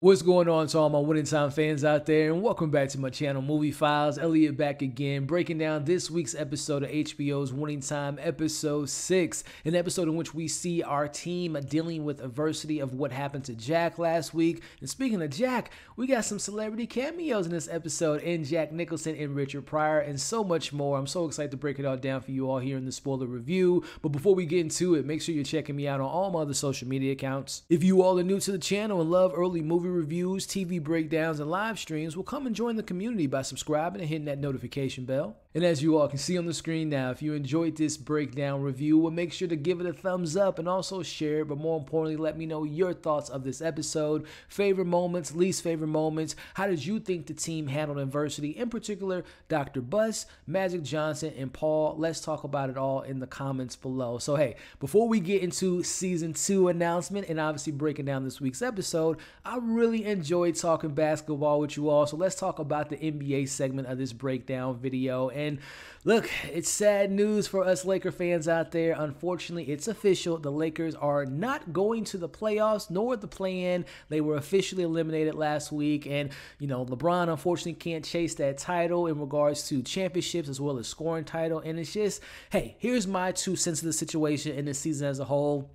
What's going on to all my Winning Time fans out there, and welcome back to my channel, Movie Files. Elliot back again, breaking down this week's episode of HBO's Winning Time, episode 6, an episode in which we see our team dealing with adversity of what happened to Jack last week. And speaking of Jack, we got some celebrity cameos in this episode in Jack Nicholson and Richard Pryor, and so much more. I'm so excited to break it all down for you all here in the spoiler review. But before we get into it, make sure you're checking me out on all my other social media accounts. If you all are new to the channel and love early movie reviews, TV breakdowns, and live streams, will come and join the community by subscribing and hitting that notification bell. And as you all can see on the screen now, if you enjoyed this breakdown review, well, make sure to give it a thumbs up and also share it. But more importantly, let me know your thoughts of this episode, favorite moments, least favorite moments. How did you think the team handled adversity? In particular, Dr. Buss, Magic Johnson, and Paul. Let's talk about it all in the comments below. So hey, before we get into season 2 announcement and obviously breaking down this week's episode, I really enjoyed talking basketball with you all. So let's talk about the NBA segment of this breakdown video. And look, it's sad news for us Laker fans out there. Unfortunately, it's official. The Lakers are not going to the playoffs nor the play-in. They were officially eliminated last week. And, you know, LeBron unfortunately can't chase that title in regards to championships as well as scoring title. And it's just, hey, here's my 2 cents of the situation in this season as a whole.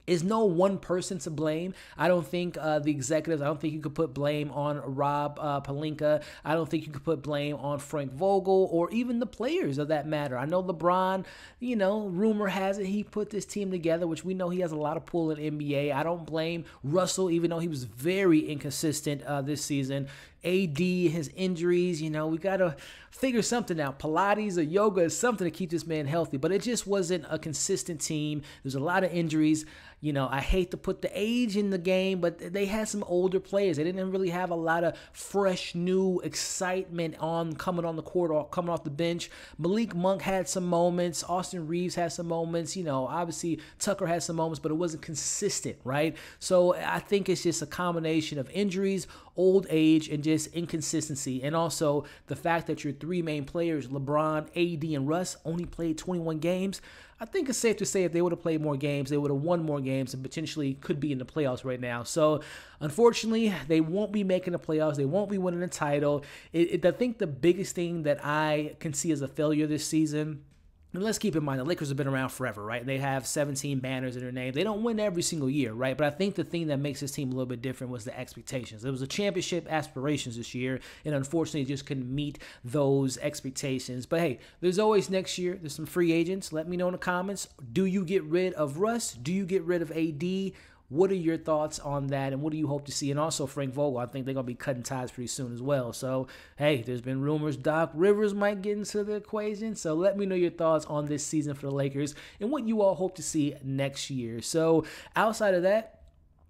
Is no one person to blame. I don't think the executives, I don't think you could put blame on Rob Pelinka. I don't think you could put blame on Frank Vogel or even the players of that matter. I know LeBron, you know, rumor has it he put this team together, which we know he has a lot of pull in NBA. I don't blame Russell, even though he was very inconsistent this season. AD, his injuries, you know, we got to figure something out. Pilates or yoga is something to keep this man healthy, but it just wasn't a consistent team. There's a lot of injuries. You know, I hate to put the age in the game, but they had some older players. They didn't really have a lot of fresh, new excitement on coming on the court or coming off the bench. Malik Monk had some moments. Austin Reeves had some moments. You know, obviously Tucker had some moments, but it wasn't consistent, right? So I think it's just a combination of injuries, old age, and just inconsistency. And also the fact that your 3 main players, LeBron, AD, and Russ, only played 21 games. I think it's safe to say if they would have played more games, they would have won more games and potentially could be in the playoffs right now. So, unfortunately, they won't be making the playoffs. They won't be winning the title. I think the biggest thing that I can see as a failure this season, and let's keep in mind, the Lakers have been around forever, right? They have 17 banners in their name. They don't win every single year, right? But I think the thing that makes this team a little bit different was the expectations. It was the championship aspirations this year, and unfortunately, just couldn't meet those expectations. But hey, there's always next year. There's some free agents. Let me know in the comments. Do you get rid of Russ? Do you get rid of AD? What are your thoughts on that, and what do you hope to see? And also Frank Vogel, I think they're going to be cutting ties pretty soon as well. So, hey, there's been rumors Doc Rivers might get into the equation. So let me know your thoughts on this season for the Lakers and what you all hope to see next year. So outside of that,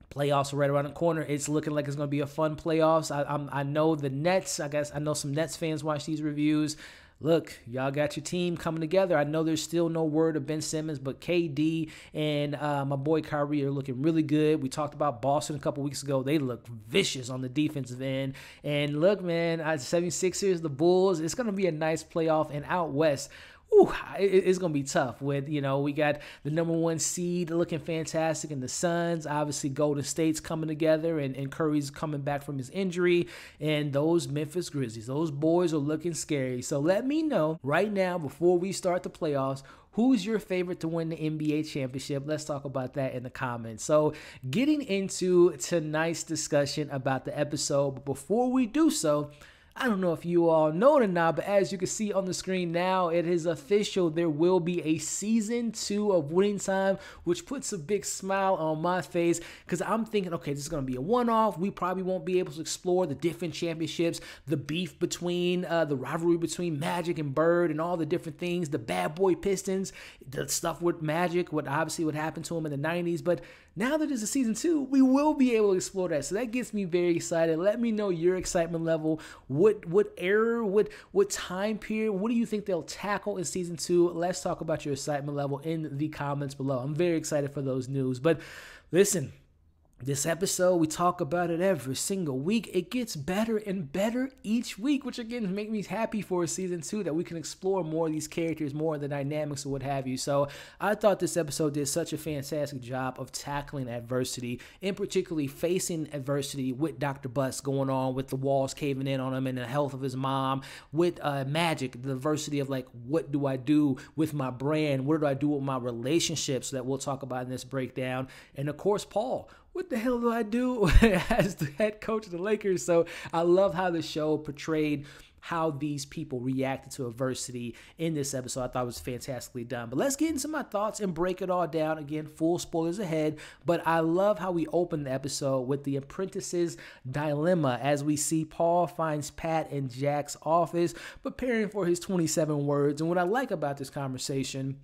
playoffs are right around the corner. It's looking like it's going to be a fun playoffs. I know the Nets, I know some Nets fans watch these reviews. Look, y'all got your team coming together. I know there's still no word of Ben Simmons, but KD and my boy Kyrie are looking really good. We talked about Boston a couple weeks ago. They look vicious on the defensive end. And look, man, 76ers, the Bulls, it's going to be a nice playoff. And out west, ooh, it's going to be tough with, you know, we got the #1 seed looking fantastic and the Suns, obviously Golden State's coming together and Curry's coming back from his injury, and those Memphis Grizzlies, those boys are looking scary. So let me know right now before we start the playoffs, who's your favorite to win the NBA championship? Let's talk about that in the comments. So getting into tonight's discussion about the episode, but before we do so, I don't know if you all know it or not, but as you can see on the screen now, it is official. There will be a season 2 of Winning Time, which puts a big smile on my face because I'm thinking, okay, this is going to be a one-off. We probably won't be able to explore the different championships, the beef between, the rivalry between Magic and Bird and all the different things, the bad boy Pistons, the stuff with Magic, what happened to him in the 90s. But now that it's a season 2, we will be able to explore that. So that gets me very excited. Let me know your excitement level. What era, what time period, what do you think they'll tackle in season 2? Let's talk about your excitement level in the comments below. I'm very excited for those news. But listen, This episode, we talk about it every single week. It gets better and better each week, which again make me happy for season 2 that we can explore more of these characters, more of the dynamics or what have you. So I thought this episode did such a fantastic job of tackling adversity, and particularly facing adversity with Dr. Bus going on, with the walls caving in on him and the health of his mom, with Magic, the adversity of like, what do I do with my brand? What do I do with my relationships that we'll talk about in this breakdown? And of course, Paul. What the hell do I do as the head coach of the Lakers? So I love how the show portrayed how these people reacted to adversity in this episode. I thought it was fantastically done. But let's get into my thoughts and break it all down. Again, full spoilers ahead. But I love how we open the episode with the Apprentices dilemma as we see Paul finds Pat in Jack's office preparing for his 27 words. And what I like about this conversation,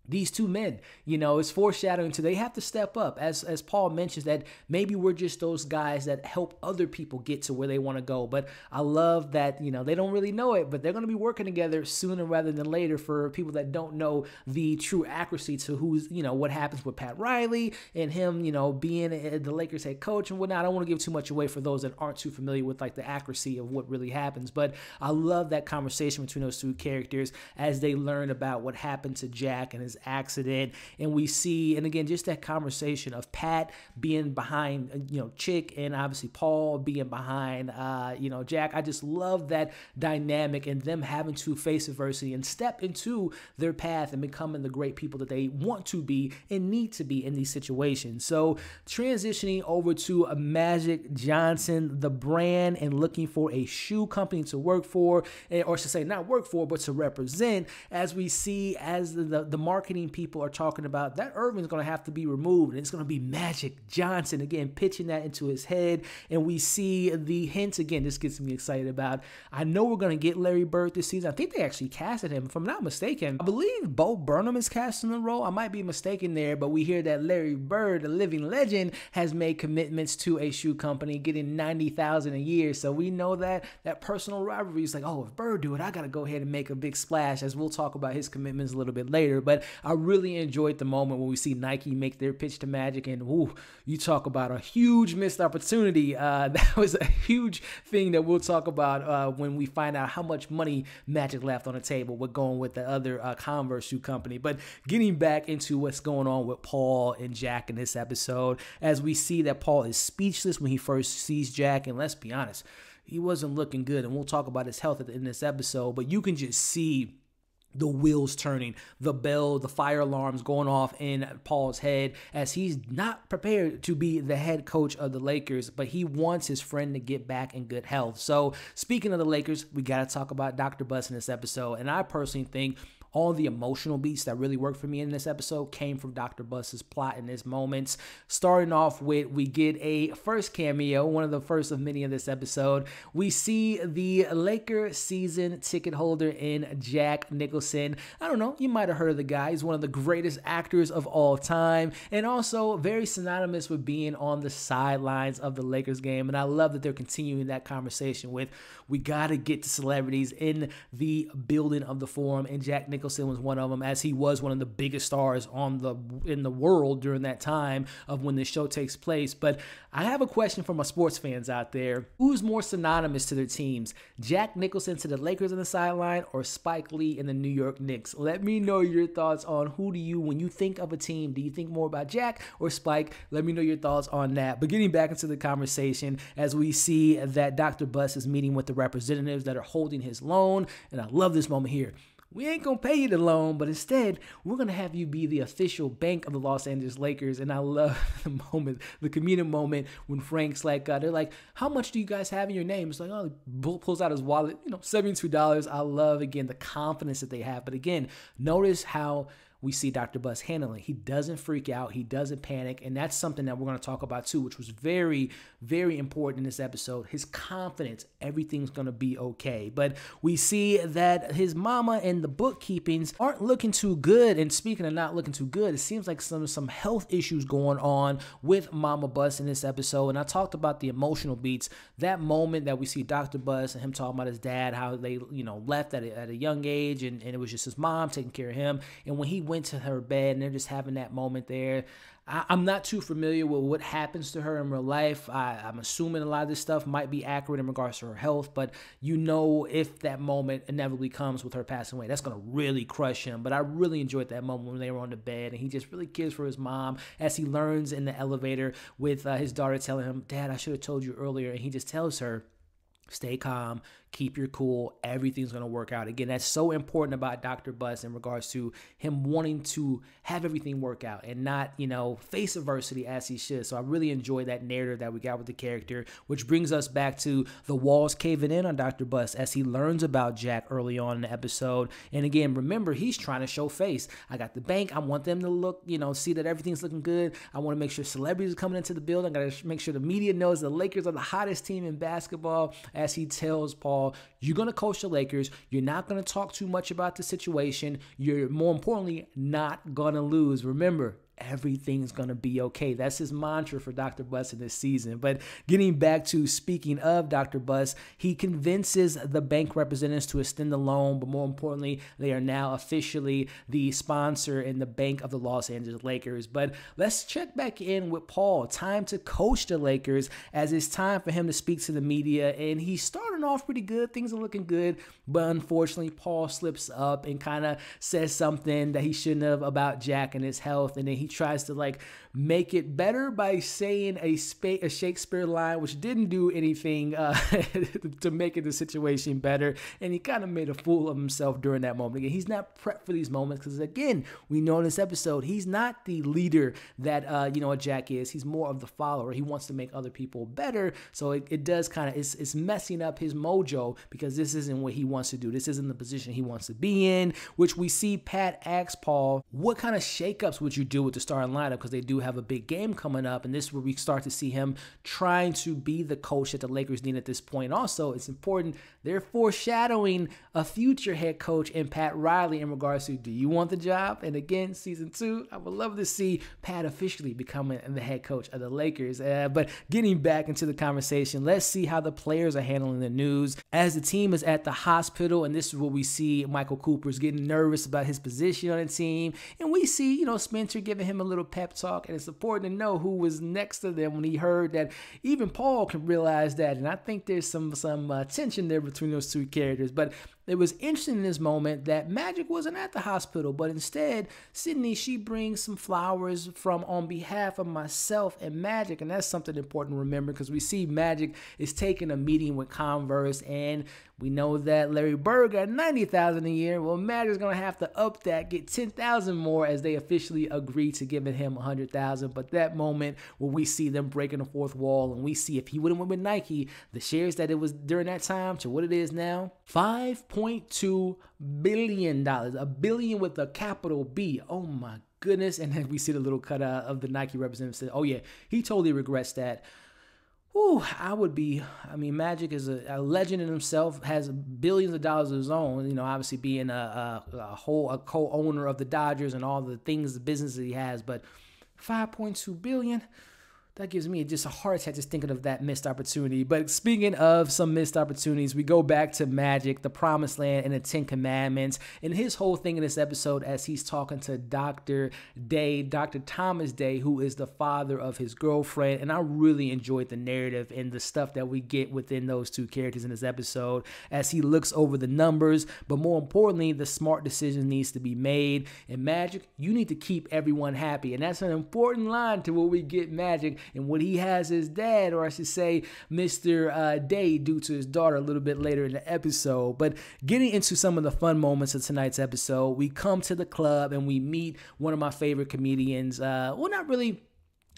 these two men, it's foreshadowing to they have to step up. As Paul mentions that maybe we're just those guys that help other people get to where they want to go. But I love that, they don't really know it, but they're going to be working together sooner rather than later. For people that don't know the true accuracy to who's, what happens with Pat Reilly and him, being the Lakers head coach and whatnot. I don't want to give too much away for those that aren't too familiar with like the accuracy of what really happens. But I love that conversation between those two characters as they learn about what happened to Jack and his accident. And we see, and again, just that conversation of Pat being behind, Chick, and obviously Paul being behind, Jack. I just love that dynamic and them having to face adversity and step into their path and becoming the great people that they want to be and need to be in these situations. So transitioning over to Magic Johnson, the brand, and looking for a shoe company to work for, or to say not work for, but to represent, as we see as the marketing people are talking about that Irvin's going to have to be removed and it's going to be Magic Johnson, again pitching that into his head. And we see the hints, again, this gets me excited about, I know we're going to get Larry Bird this season. I think they actually casted him, if I'm not mistaken. I believe Bo Burnham is cast in the role. I might be mistaken there, but we hear that Larry Bird, the living legend, has made commitments to a shoe company, getting $90,000 a year. So we know that personal rivalry is like, oh, if Bird do it, I got to go ahead and make a big splash, as we'll talk about his commitments a little bit later. But I really enjoyed the moment when we see Nike make their pitch to Magic, and you talk about a huge missed opportunity. That was a huge thing that we'll talk about when we find out how much money Magic left on the table. We're going with the other Converse shoe company. But getting back into what's going on with Paul and Jack in this episode, as we see that Paul is speechless when he first sees Jack, and let's be honest, he wasn't looking good, and we'll talk about his health in this episode, but you can just see the wheels turning, the bell, the fire alarms going off in Paul's head, as he's not prepared to be the head coach of the Lakers, but he wants his friend to get back in good health. So speaking of the Lakers, we got to talk about Dr. Bus in this episode. And I personally think all the emotional beats that really worked for me in this episode came from Dr. Bus's plot in his moments. Starting off with, we get a first cameo, one of the first of many of this episode. We see the Laker season ticket holder in Jack Nicholson. I don't know, you might have heard of the guy. He's one of the greatest actors of all time, and also very synonymous with being on the sidelines of the Lakers game. And I love that they're continuing that conversation with, we got to get the celebrities in the building of the Forum, and Jack Nicholson was one of them, as he was one of the biggest stars in the world during that time of when this show takes place. But I have a question for my sports fans out there. Who's more synonymous to their teams? Jack Nicholson to the Lakers on the sideline, or Spike Lee in the New York Knicks? Let me know your thoughts on who do you, when you think of a team, do you think more about Jack or Spike? Let me know your thoughts on that. But getting back into the conversation, as we see that Dr. Bus is meeting with the representatives that are holding his loan, and I love this moment here. We ain't going to pay you the loan, but instead, we're going to have you be the official bank of the Los Angeles Lakers. And I love the moment, the comedic moment, when Frank's like, they're like, how much do you guys have in your name? It's like, oh, he pulls out his wallet, $72. I love, again, the confidence that they have. But again, notice how we see Dr. Bus handling. He doesn't freak out. He doesn't panic. And that's something that we're going to talk about too, which was very, very important in this episode. His confidence, everything's going to be okay. But we see that his mama and the bookkeepings aren't looking too good. And speaking of not looking too good, it seems like some health issues going on with Mama Bus in this episode. And I talked about the emotional beats. That moment that we see Dr. Bus and him talking about his dad, how they, left at a young age, and it was just his mom taking care of him. And when he went to her bed and they're just having that moment there. I'm not too familiar with what happens to her in real life. I'm assuming a lot of this stuff might be accurate in regards to her health, but you know, if that moment inevitably comes with her passing away, that's going to really crush him. But I really enjoyed that moment when they were on the bed and he just really cares for his mom as he learns in the elevator with his daughter telling him, "Dad, I should have told you earlier." And he just tells her, "Stay calm, keep your cool, everything's going to work out." Again, that's so important about Dr. Bus in regards to him wanting to have everything work out and not, you know, face adversity as he should. So I really enjoyed that narrative that we got with the character, which brings us back to the walls caving in on Dr. Bus as he learns about Jack early on in the episode. And again, remember, he's trying to show face. I got the bank. I want them to look, you know, see that everything's looking good. I want to make sure celebrities are coming into the building. I got to make sure the media knows the Lakers are the hottest team in basketball, as he tells Paul, "You're going to coach the Lakers. You're not going to talk too much about the situation. You're, more importantly, not going to lose. Remember, everything's going to be okay." That's his mantra for Dr. Bus in this season. But getting back to speaking of Dr. Bus, he convinces the bank representatives to extend the loan, but more importantly, they are now officially the sponsor and the bank of the Los Angeles Lakers. But let's check back in with Paul. Time to coach the Lakers, as it's time for him to speak to the media, and he's starting off pretty good. Things are looking good, but unfortunately, Paul slips up and kind of says something that he shouldn't have about Jack and his health, and then he tries to like make it better by saying a Shakespeare line, which didn't do anything to make it the situation better. And he kind of made a fool of himself during that moment. Again, he's not prepped for these moments because, again, we know in this episode, he's not the leader that, you know, Jack is. He's more of the follower. He wants to make other people better. So it does kind of, it's messing up his mojo because this isn't what he wants to do. This isn't the position he wants to be in, which we see Pat ask Paul, "What kind of shakeups would you do with the starting lineup?" Because they do have a big game coming up, and this is where we start to see him trying to be the coach that the Lakers need at this point. Also, it's important, they're foreshadowing a future head coach in Pat Reilly in regards to, do you want the job? And again, season 2, I would love to see Pat officially becoming the head coach of the Lakers. But getting back into the conversation, let's see how the players are handling the news as the team is at the hospital, and this is where we see Michael Cooper's getting nervous about his position on the team, and we see, you know, Spencer giving him a little pep talk, and it's important to know who was next to them when he heard that even Paul can realize that, and I think there's some tension there between those two characters. But it was interesting in this moment that Magic wasn't at the hospital, but instead, Sydney, she brings some flowers from on behalf of myself and Magic, and that's something important to remember because we see Magic is taking a meeting with Converse, and we know that Larry Bird got $90,000 a year. Well, Magic's gonna have to up that, get $10,000 more, as they officially agree to giving him $100,000. But that moment where we see them breaking the fourth wall, and we see if he would have went with Nike, the shares that it was during that time to what it is now, $5.2 billion, a billion with a capital B. Oh my goodness. And then we see the little cutout of the Nike representative said, "Oh yeah, he totally regrets that." Whew, Magic is a legend in himself, has billions of dollars of his own, you know, obviously being a co-owner of the Dodgers and all the things, the business that he has, but $5.2 billion, that gives me just a heart attack just thinking of that missed opportunity. But speaking of some missed opportunities, we go back to Magic, the Promised Land, and the 10 Commandments. And his whole thing in this episode as he's talking to Dr. Day, Dr. Thomas Day, who is the father of his girlfriend. And I really enjoyed the narrative and the stuff that we get within those two characters in this episode as he looks over the numbers. But more importantly, the smart decision needs to be made. And Magic, you need to keep everyone happy. And that's an important line to where we get Magic and what he has his dad, or I should say Mr. Day, do to his daughter a little bit later in the episode. But getting into some of the fun moments of tonight's episode, we come to the club and we meet one of my favorite comedians. Well, not really.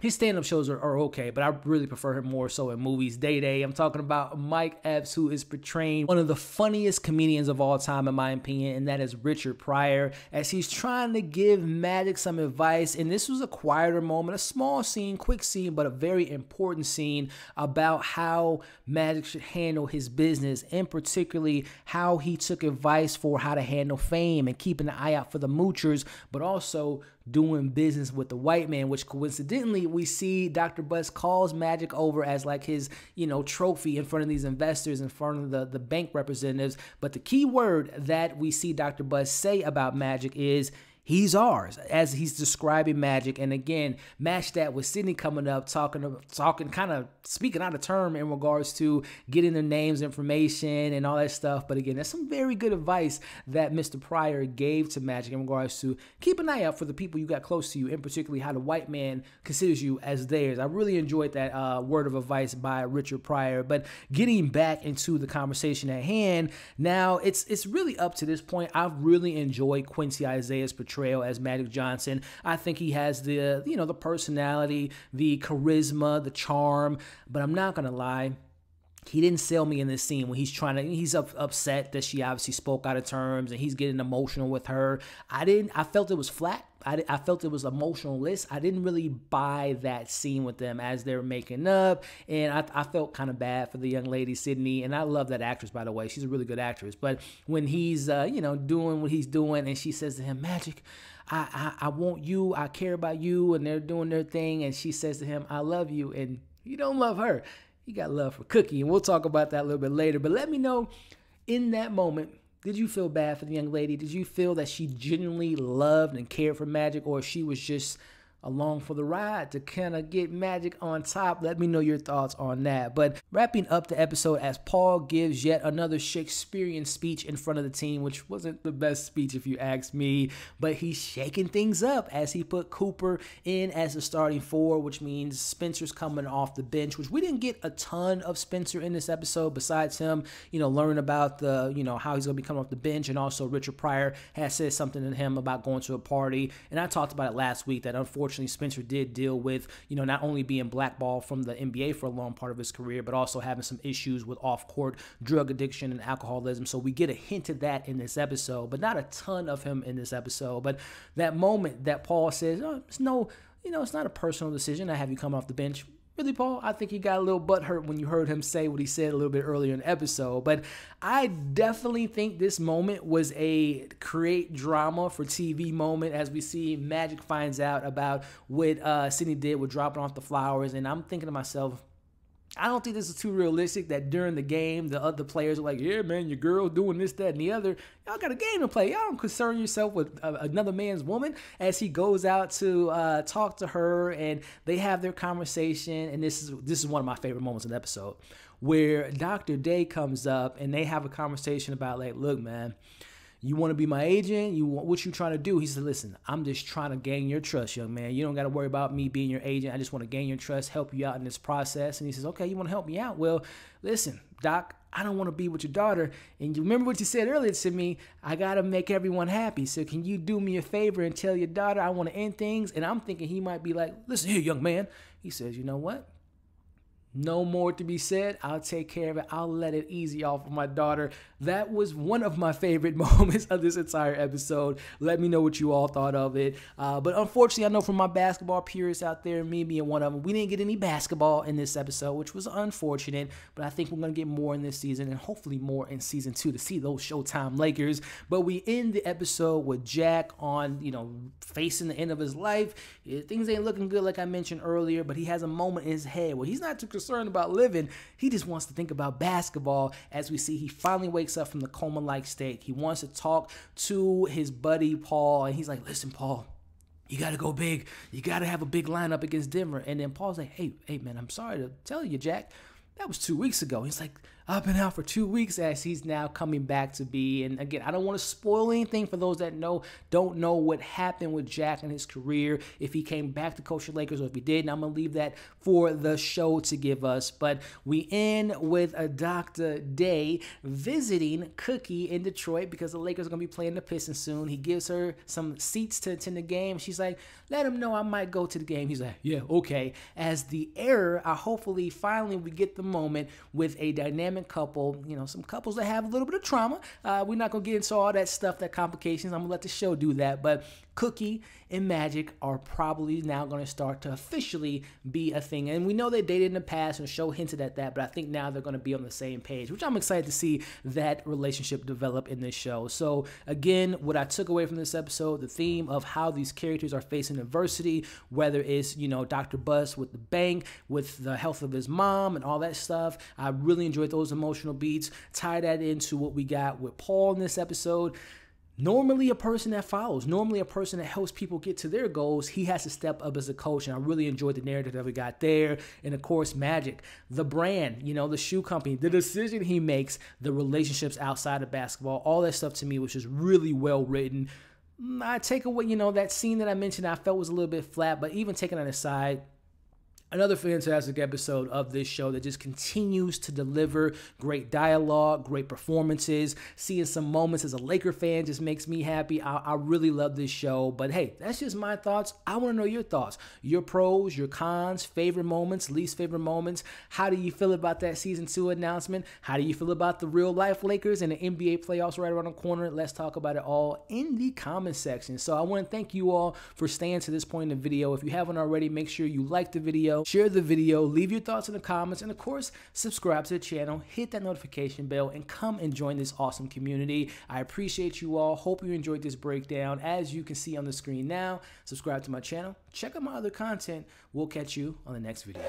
His stand-up shows are okay, but I really prefer him more so in movies. Day. I'm talking about Mike Epps, who is portraying one of the funniest comedians of all time, in my opinion, and that is Richard Pryor, as he's trying to give Magic some advice. And this was a quieter moment, a small scene, quick scene, but a very important scene about how Magic should handle his business, and particularly how he took advice for how to handle fame and keeping an eye out for the moochers, but also doing business with the white man, which coincidentally we see Dr. Bus calls Magic over as like his, you know, trophy in front of these investors, in front of the bank representatives. But the key word that we see Dr. Bus say about Magic is he's ours, as he's describing Magic. And again, match that with Sydney coming up, talking, kind of speaking out of term in regards to getting their names, information, and all that stuff. But again, that's some very good advice that Mr. Pryor gave to Magic in regards to keep an eye out for the people you got close to you, and particularly how the white man considers you as theirs. I really enjoyed that word of advice by Richard Pryor. But getting back into the conversation at hand, now it's really up to this point. I've really enjoyed Quincy Isaiah's portrayal as Magic Johnson. I think he has the, the personality, the charisma, the charm, but I'm not going to lie. He didn't sell me in this scene when he's upset that she obviously spoke out of terms and he's getting emotional with her. I felt it was flat. I felt it was emotionless. I didn't really buy that scene with them as they were making up, and I felt kind of bad for the young lady, Sydney, and I love that actress, by the way. She's a really good actress. But when he's, doing what he's doing, and she says to him, Magic, I want you, I care about you, and they're doing their thing, and she says to him, I love you, and you don't love her. You got love for Cookie, and we'll talk about that a little bit later. But let me know, in that moment, did you feel bad for the young lady? Did you feel that she genuinely loved and cared for Magic, or she was just along for the ride to kind of get Magic on top? Let me know your thoughts on that. But wrapping up the episode as Paul gives yet another Shakespearean speech in front of the team, which wasn't the best speech if you ask me, but he's shaking things up as he put Cooper in as the starting four, which means Spencer's coming off the bench, which we didn't get a ton of Spencer in this episode besides him, learning about the, how he's going to be coming off the bench. And also Richard Pryor has said something to him about going to a party. And I talked about it last week that unfortunately Spencer did deal with, not only being blackballed from the NBA for a long part of his career, but also having some issues with off-court drug addiction and alcoholism. So we get a hint of that in this episode, but not a ton of him in this episode. But that moment that Paul says, it's not a personal decision. I have you come off the bench. Really, Paul? I think you got a little butthurt when you heard him say what he said a little bit earlier in the episode. But I definitely think this moment was a create drama for TV moment, as we see Magic finds out about what Sydney did with dropping off the flowers. And I'm thinking to myself, I don't think this is too realistic that during the game, the other players are like, yeah, man, your girl doing this, that, and the other. Y'all got a game to play. Y'all don't concern yourself with another man's woman, as he goes out to talk to her, and they have their conversation. And this is one of my favorite moments in the episode, where Dr. Day comes up and they have a conversation about, like, look, man, you want to be my agent? What you trying to do? He said, listen, I'm just trying to gain your trust, young man. You don't got to worry about me being your agent. I just want to gain your trust, help you out in this process. And he says, okay, you want to help me out? Well, listen, Doc, I don't want to be with your daughter. And you remember what you said earlier to me, I got to make everyone happy. So can you do me a favor and tell your daughter I want to end things? And I'm thinking he might be like, listen here, young man. He says, you know what? No more to be said. I'll take care of it. I'll let it easy off of my daughter. That was one of my favorite moments of this entire episode. Let me know what you all thought of it. But unfortunately, I know from my basketball purists out there, me being one of them, we didn't get any basketball in this episode, which was unfortunate. But I think we're going to get more in this season, and hopefully more in season 2 to see those Showtime Lakers. But we end the episode with Jack on, facing the end of his life. Things ain't looking good, like I mentioned earlier, but he has a moment in his head where he's not too concerned about living. He just wants to think about basketball. As we see, he finally wakes up from the coma-like state. He wants to talk to his buddy Paul, and he's like, listen, Paul, you got to go big. You got to have a big lineup against Denver. And then Paul's like, hey, man, I'm sorry to tell you, Jack, that was 2 weeks ago. He's like, I've been out for 2 weeks, as he's now coming back to be. And again, I don't want to spoil anything for those that don't know what happened with Jack in his career, if he came back to coach the Lakers or if he did. And I'm going to leave that for the show to give us. But we end with a Dr. Day visiting Cookie in Detroit because the Lakers are going to be playing the Pistons soon. He gives her some seats to attend the game. She's like, let him know I might go to the game. He's like, yeah, okay. As the error, hopefully finally we get the moment with a dynamic couple, some couples that have a little bit of trauma. We're not going to get into all that stuff, that complications. I'm going to let the show do that. But Cookie and Magic are probably now going to start to officially be a thing. And we know they dated in the past, and the show hinted at that, but I think now they're going to be on the same page, which I'm excited to see that relationship develop in this show. So again, what I took away from this episode, the theme of how these characters are facing adversity, whether it's, Dr. Bus with the bank, with the health of his mom and all that stuff. I really enjoyed those emotional beats. Tie that into what we got with Paul in this episode. normally a person that follows, normally a person that helps people get to their goals, he has to step up as a coach. And I really enjoyed the narrative that we got there. And of course, Magic, the brand, you know, the shoe company, the decision he makes, the relationships outside of basketball, all that stuff to me was just really well written. I take away, you know, that scene that I mentioned I felt was a little bit flat, but even taking that aside, another fantastic episode of this show that just continues to deliver great dialogue, great performances. Seeing some moments as a Laker fan just makes me happy. I really love this show. But hey, that's just my thoughts. I want to know your thoughts, your pros, your cons, favorite moments, least favorite moments. How do you feel about that season 2 announcement? How do you feel about the real life Lakers and the NBA playoffs right around the corner? Let's talk about it all in the comment section. So I want to thank you all for staying to this point in the video. If you haven't already, make sure you like the video, share the video, leave your thoughts in the comments, and of course, subscribe to the channel, hit that notification bell, and come and join this awesome community. I appreciate you all. Hope you enjoyed this breakdown. As you can see on the screen now, subscribe to my channel, check out my other content. We'll catch you on the next video.